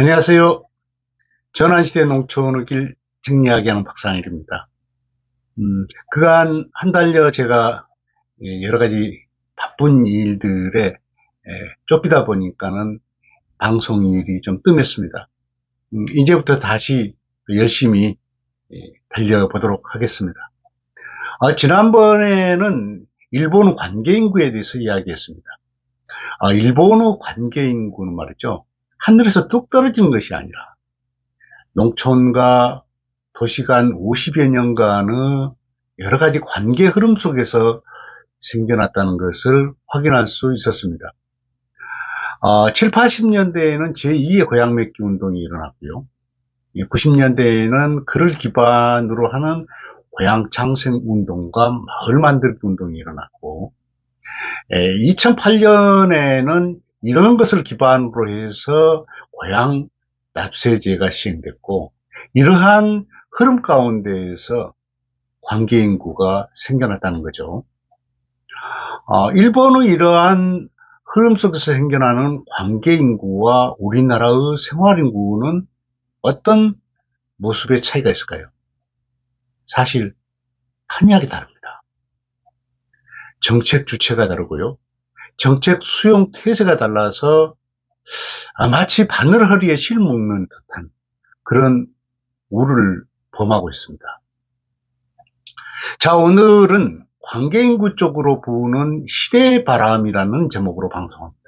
안녕하세요. 전환시대 농촌의 길 정리하기하는 박상일입니다. 그간 한 달여 제가 여러 가지 바쁜 일들에 쫓기다 보니까는 방송 일이 좀 뜸했습니다. 이제부터 다시 열심히 달려보도록 하겠습니다. 지난번에는 일본 관계 인구에 대해서 이야기했습니다. 일본의 관계 인구는 말이죠. 하늘에서 뚝 떨어진 것이 아니라 농촌과 도시가 한 50여 년간의 여러 가지 관계 흐름 속에서 생겨났다는 것을 확인할 수 있었습니다. 7, 80년대에는 제2의 고향 맺기 운동이 일어났고요. 90년대에는 그를 기반으로 하는 고향 창생 운동과 마을 만들기 운동이 일어났고, 2008년에는 이런 것을 기반으로 해서 고향 납세제가 시행됐고, 이러한 흐름 가운데에서 관계 인구가 생겨났다는 거죠. 일본의 이러한 흐름 속에서 생겨나는 관계 인구와 우리나라의 생활 인구는 어떤 모습의 차이가 있을까요? 사실 판이하게 다릅니다. 정책 주체가 다르고요. 정책 수용 태세가 달라서 마치 바늘 허리에 실 묶는 듯한 그런 우를 범하고 있습니다. 자, 오늘은 관계인구 쪽으로 부는 시대의 바람이라는 제목으로 방송합니다.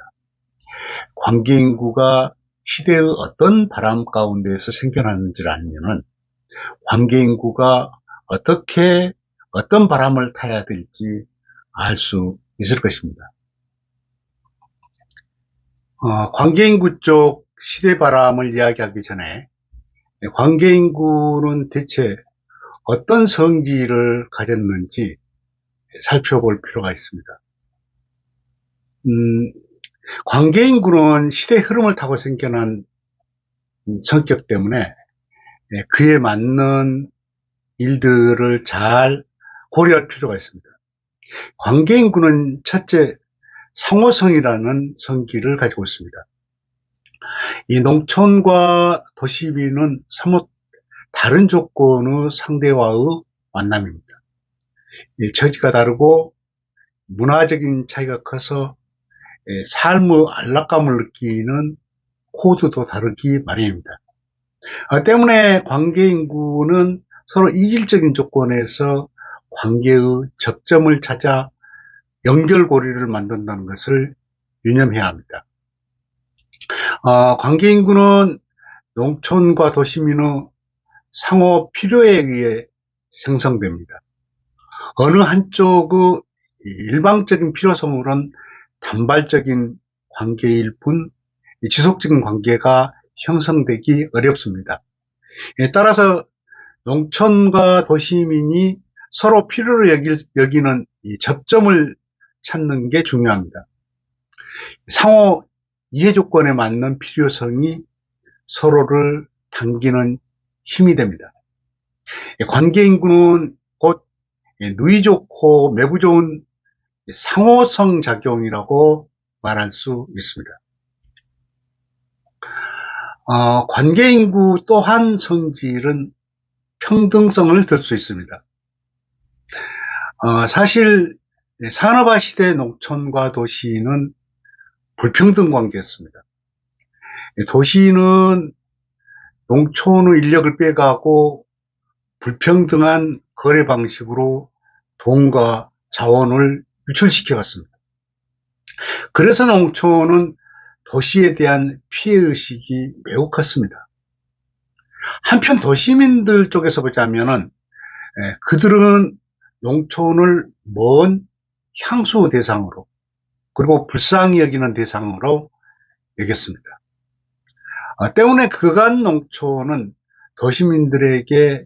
관계인구가 시대의 어떤 바람 가운데에서 생겨났는지를 알면은 관계인구가 어떻게 어떤 바람을 타야 될지 알 수 있을 것입니다. 관계인구 쪽 시대 바람을 이야기하기 전에 관계인구는 대체 어떤 성질을 가졌는지 살펴볼 필요가 있습니다. 관계인구는 시대 흐름을 타고 생겨난 성격 때문에 그에 맞는 일들을 잘 고려할 필요가 있습니다. 관계인구는 첫째, 상호성이라는 성질을 가지고 있습니다. 이 농촌과 도시민은 사뭇 다른 조건의 상대와의 만남입니다. 처지가 다르고 문화적인 차이가 커서 삶의 안락감을 느끼는 코드도 다르기 마련입니다. 때문에 관계인구는 서로 이질적인 조건에서 관계의 접점을 찾아 연결고리를 만든다는 것을 유념해야 합니다. 관계인구는 농촌과 도시민의 상호 필요에 의해 생성됩니다. 어느 한쪽의 일방적인 필요성으로는 단발적인 관계일 뿐 지속적인 관계가 형성되기 어렵습니다. 따라서 농촌과 도시민이 서로 필요로 여기는 이 접점을 찾는 게 중요합니다. 상호 이해 조건에 맞는 필요성이 서로를 당기는 힘이 됩니다. 관계인구는 곧 누이 좋고 매부 좋은 상호성 작용이라고 말할 수 있습니다. 관계인구 또한 성질은 평등성을 들 수 있습니다. 사실 산업화 시대 농촌과 도시는 불평등 관계였습니다. 도시는 농촌의 인력을 빼가고 불평등한 거래 방식으로 돈과 자원을 유출시켜 갔습니다. 그래서 농촌은 도시에 대한 피해의식이 매우 컸습니다. 한편 도시민들 쪽에서 보자면은 그들은 농촌을 먼 향수 대상으로 그리고 불쌍히 여기는 대상으로 여겼습니다. 때문에 그간 농촌은 도시민들에게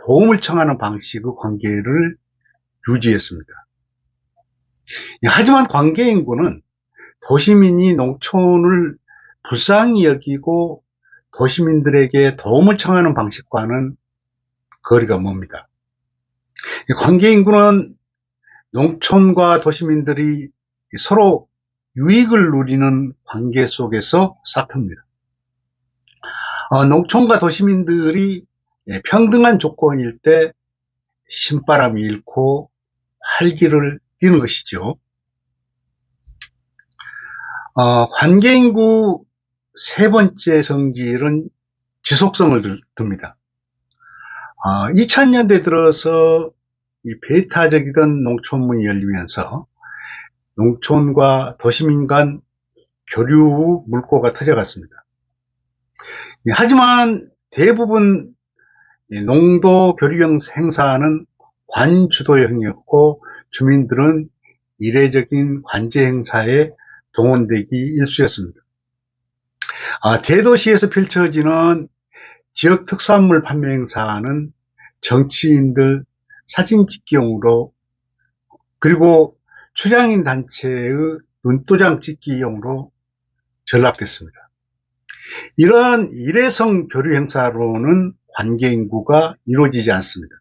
도움을 청하는 방식의 관계를 유지했습니다. 하지만 관계인구는 도시민이 농촌을 불쌍히 여기고 도시민들에게 도움을 청하는 방식과는 거리가 멉니다. 관계인구는 농촌과 도시민들이 서로 유익을 누리는 관계 속에서 싹틉니다. 농촌과 도시민들이 평등한 조건일 때 신바람이 일고 활기를 띠는 것이죠. 관계인구 세 번째 성질은 지속성을 둡니다. 2000년대 들어서 이 배타적이던 농촌문이 열리면서 농촌과 도시민 간 교류 물꼬가 터져갔습니다. 하지만 대부분 농도 교류 행사는 관주도형이었고 주민들은 이례적인 관제 행사에 동원되기 일쑤였습니다. 대도시에서 펼쳐지는 지역 특산물 판매 행사는 정치인들 사진 찍기용으로 그리고 출향인 단체의 눈도장 찍기용으로 전락됐습니다. 이러한 일회성 교류 행사로는 관계인구가 이루어지지 않습니다.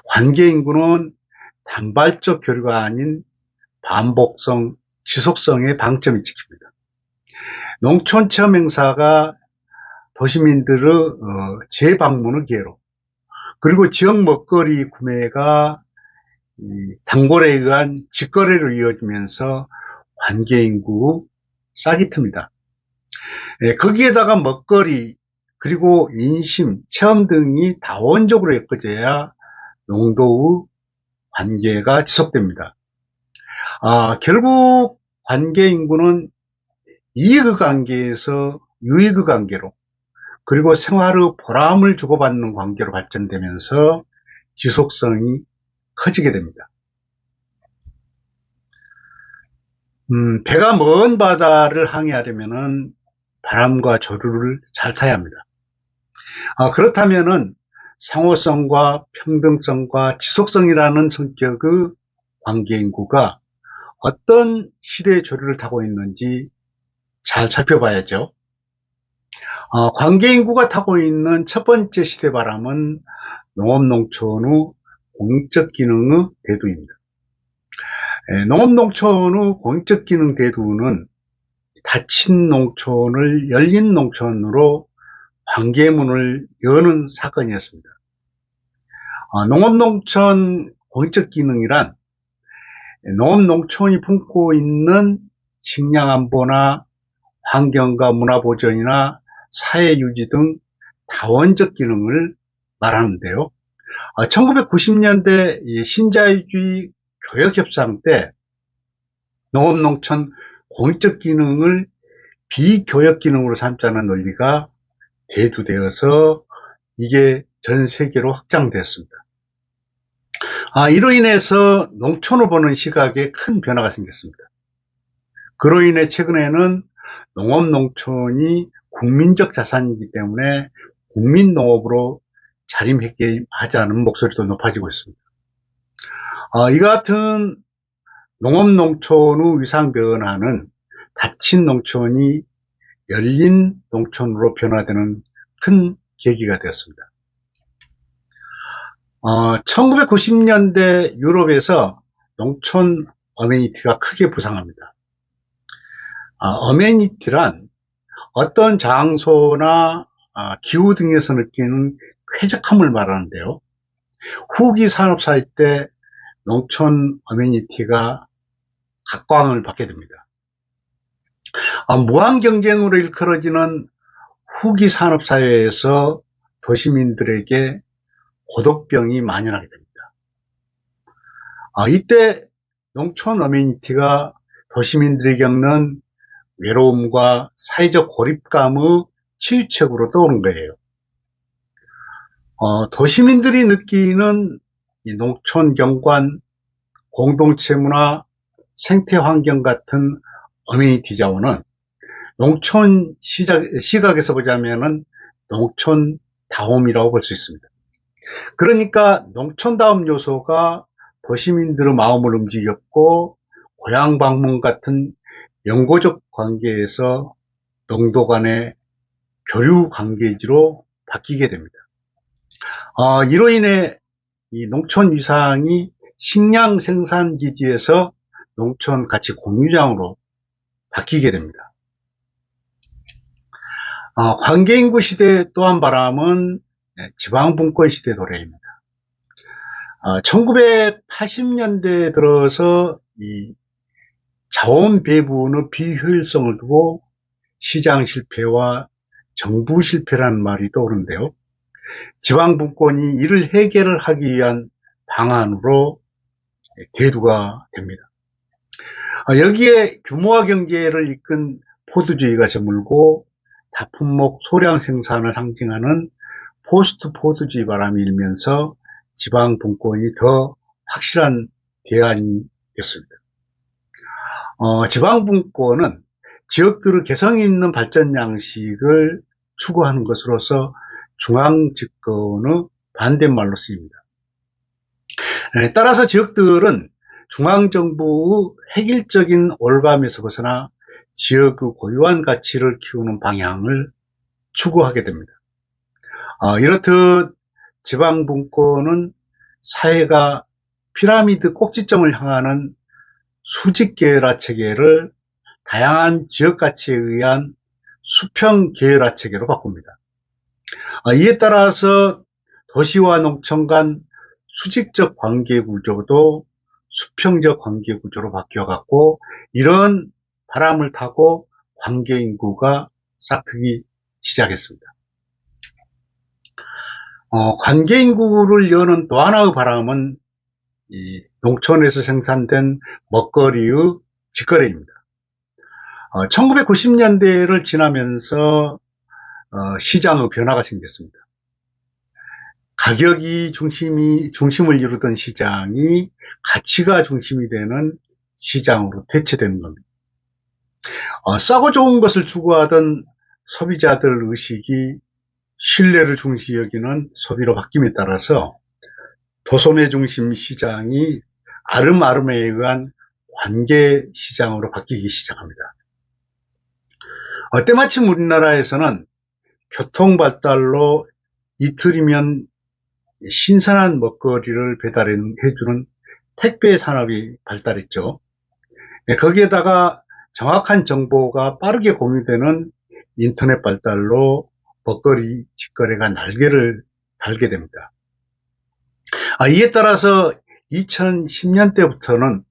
관계인구는 단발적 교류가 아닌 반복성, 지속성의 방점이 찍힙니다. 농촌 체험 행사가 도시민들의 재방문의 기회로 그리고 지역 먹거리 구매가 단골에 의한 직거래로 이어지면서 관계인구 싹이 틉니다. 거기에다가 먹거리 그리고 인심, 체험 등이 다원적으로 엮어져야 농도의 관계가 지속됩니다. 결국 관계인구는 이익의 관계에서 유익의 관계로 그리고 생활의 보람을 주고받는 관계로 발전되면서 지속성이 커지게 됩니다. 배가 먼 바다를 항해하려면 바람과 조류를 잘 타야 합니다. 그렇다면 상호성과 평등성과 지속성이라는 성격의 관계인구가 어떤 시대의 조류를 타고 있는지 잘 살펴봐야죠. 관계인구가 타고 있는 첫 번째 시대바람은 농업농촌의 공익적 기능의 대두입니다. 농업농촌의 공익적 기능 대두는 닫힌 농촌을 열린 농촌으로 관계문을 여는 사건이었습니다. 농업농촌 공익적 기능이란 농업농촌이 품고 있는 식량안보나 환경과 문화보전이나 사회유지 등 다원적 기능을 말하는데요. 1990년대 신자유주의 교역협상 때 농업농촌 공익적 기능을 비교역 기능으로 삼자는 논리가 대두되어서 이게 전 세계로 확장되었습니다. 이로 인해서 농촌을 보는 시각에 큰 변화가 생겼습니다. 그로 인해 최근에는 농업농촌이 국민적 자산이기 때문에 국민농업으로 자리매김하자는 목소리도 높아지고 있습니다. 이 같은 농업농촌의 위상 변화는 닫힌 농촌이 열린 농촌으로 변화되는 큰 계기가 되었습니다. 1990년대 유럽에서 농촌 어메니티가 크게 부상합니다. 어메니티란 어떤 장소나 기후 등에서 느끼는 쾌적함을 말하는데요. 후기 산업사회 때 농촌 어메니티가 각광을 받게 됩니다. 무한 경쟁으로 일컬어지는 후기 산업사회에서 도시민들에게 고독병이 만연하게 됩니다. 이때 농촌 어메니티가 도시민들이 겪는 외로움과 사회적 고립감의 치유책으로 떠오른 거예요. 도시민들이 느끼는 이 농촌 경관, 공동체 문화, 생태 환경 같은 어메니티 자원은 농촌 시각에서 보자면은 농촌다움이라고 볼 수 있습니다. 그러니까 농촌다움 요소가 도시민들의 마음을 움직였고 고향 방문 같은 연고적 관계에서 농도 간의 교류 관계지로 바뀌게 됩니다. 이로 인해 이 농촌 위상이 식량 생산 기지에서 농촌 가치 공유장으로 바뀌게 됩니다. 관계인구 시대의 또 한 바람은 지방분권 시대 도래입니다. 1980년대에 들어서 이 자원 배분의 비효율성을 두고 시장 실패와 정부 실패라는 말이 떠오르는데요. 지방분권이 이를 해결하기 위한 방안으로 대두가 됩니다. 여기에 규모화 경제를 이끈 포드주의가 저물고 다품목 소량 생산을 상징하는 포스트 포드주의 바람이 일면서 지방분권이 더 확실한 대안이 됐습니다. 지방분권은 지역들의 개성 있는 발전 양식을 추구하는 것으로서 중앙집권의 반대말로 쓰입니다. 따라서 지역들은 중앙정부의 획일적인 올감에서 벗어나 지역의 고유한 가치를 키우는 방향을 추구하게 됩니다. 이렇듯 지방분권은 사회가 피라미드 꼭지점을 향하는 수직계열화 체계를 다양한 지역가치에 의한 수평계열화 체계로 바꿉니다. 이에 따라서 도시와 농촌 간 수직적 관계구조도 수평적 관계구조로 바뀌어갔고, 이런 바람을 타고 관계인구가 싹트기 시작했습니다. 관계인구를 여는 또 하나의 바람은 이 농촌에서 생산된 먹거리의 직거래입니다. 1990년대를 지나면서 시장의 변화가 생겼습니다. 가격이 중심을 이루던 시장이 가치가 중심이 되는 시장으로 대체되는 겁니다. 싸고 좋은 것을 추구하던 소비자들 의식이 신뢰를 중시 여기는 소비로 바뀜에 따라서 도소매 중심 시장이 아름아름에 의한 관계 시장으로 바뀌기 시작합니다. 때마침 우리나라에서는 교통 발달로 이틀이면 신선한 먹거리를 배달해주는 택배 산업이 발달했죠. 거기에다가 정확한 정보가 빠르게 공유되는 인터넷 발달로 먹거리 직거래가 날개를 달게 됩니다. 이에 따라서 2010년대부터는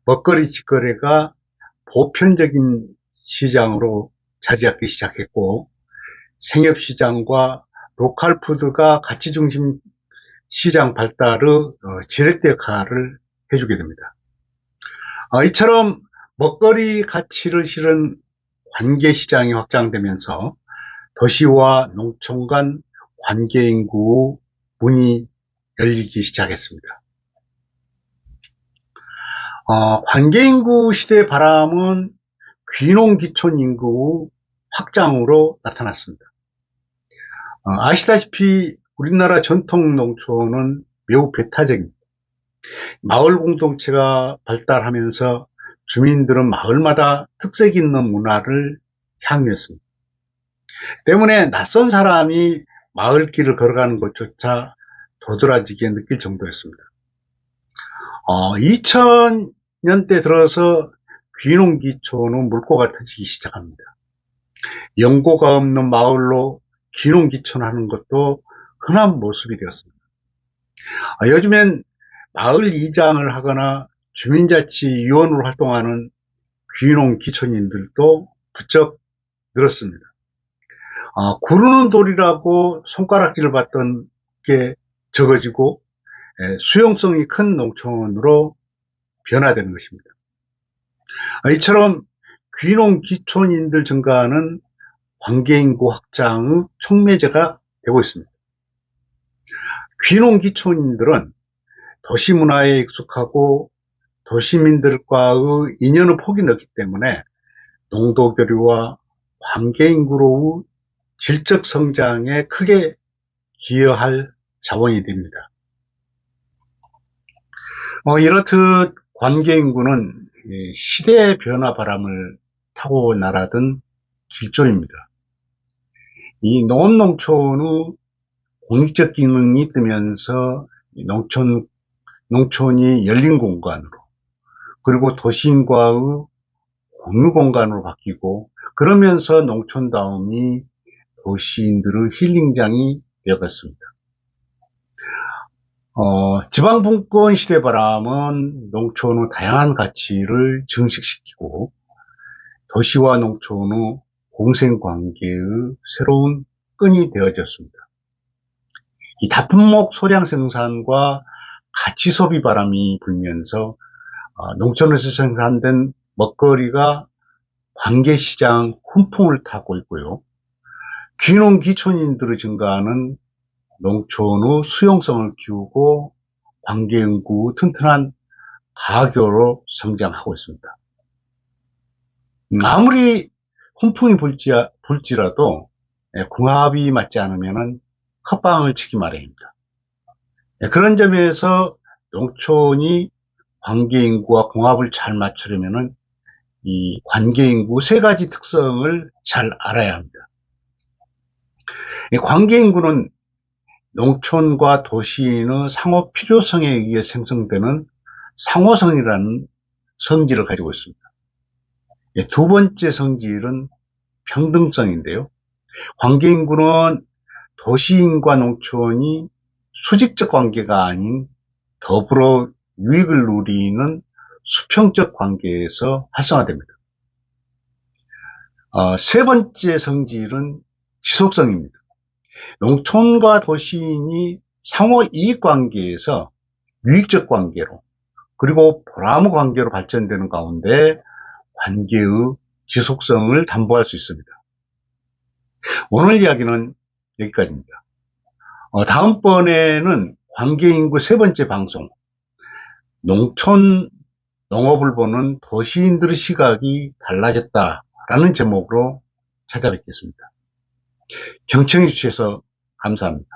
먹거리 직거래가 보편적인 시장으로 자리 잡기 시작했고, 생협시장과 로컬푸드가 가치 중심 시장 발달의 지렛대 역할을 해주게 됩니다. 이처럼 먹거리 가치를 실은 관계시장이 확장되면서 도시와 농촌 간 관계인구 문이 열리기 시작했습니다. 관계인구 시대의 바람은 귀농귀촌 인구 확장으로 나타났습니다. 아시다시피 우리나라 전통 농촌은 매우 배타적입니다. 마을 공동체가 발달하면서 주민들은 마을마다 특색 있는 문화를 향유했습니다. 때문에 낯선 사람이 마을길을 걸어가는 것조차 도드라지게 느낄 정도였습니다. 2000년대 들어서 귀농귀촌은 물꼬가 터지기 시작합니다. 연고가 없는 마을로 귀농귀촌하는 것도 흔한 모습이 되었습니다. 요즘엔 마을 이장을 하거나 주민자치위원으로 활동하는 귀농귀촌인들도 부쩍 늘었습니다. 구르는 돌이라고 손가락질을 받던 게 적어지고 수용성이 큰 농촌으로 변화되는 것입니다. 이처럼 귀농귀촌인들 증가하는 관계인구 확장의 촉매제가 되고 있습니다. 귀농귀촌인들은 도시문화에 익숙하고 도시민들과의 인연의 폭이 넓기 때문에 농도교류와 관계인구로의 질적 성장에 크게 기여할 자원이 됩니다. 이렇듯 관계인구는 시대의 변화 바람을 타고 날아든 길조입니다. 이 농업농촌의 공익적 기능이 뜨면서 농촌이 열린 공간으로, 그리고 도시인과의 공유 공간으로 바뀌고, 그러면서 농촌다움이 도시인들의 힐링장이 되어갔습니다. 지방분권 시대 바람은 농촌의 다양한 가치를 증식시키고 도시와 농촌의 공생관계의 새로운 끈이 되어졌습니다. 이 다품목 소량 생산과 가치 소비 바람이 불면서 농촌에서 생산된 먹거리가 관계시장 훈풍을 타고 있고요. 귀농 기촌인들의 증가는 농촌의 수용성을 키우고 관계인구 튼튼한 가교로 성장하고 있습니다. 아무리 훈풍이 불지라도 궁합이 맞지 않으면 헛방을 치기 마련입니다. 그런 점에서 농촌이 관계인구와 궁합을 잘 맞추려면 이 관계인구 세 가지 특성을 잘 알아야 합니다. 관계인구는 농촌과 도시인의 상호 필요성에 의해 생성되는 상호성이라는 성질을 가지고 있습니다. 두 번째 성질은 평등성인데요. 관계인구는 도시인과 농촌이 수직적 관계가 아닌 더불어 유익을 누리는 수평적 관계에서 활성화됩니다. 세 번째 성질은 지속성입니다. 농촌과 도시인이 상호 이익 관계에서 유익적 관계로 그리고 보람의 관계로 발전되는 가운데 관계의 지속성을 담보할 수 있습니다. 오늘 이야기는 여기까지입니다. 다음번에는 관계인구 세 번째 방송, 농촌 농업을 보는 도시인들의 시각이 달라졌다라는 제목으로 찾아뵙겠습니다. 경청해 주셔서 감사합니다.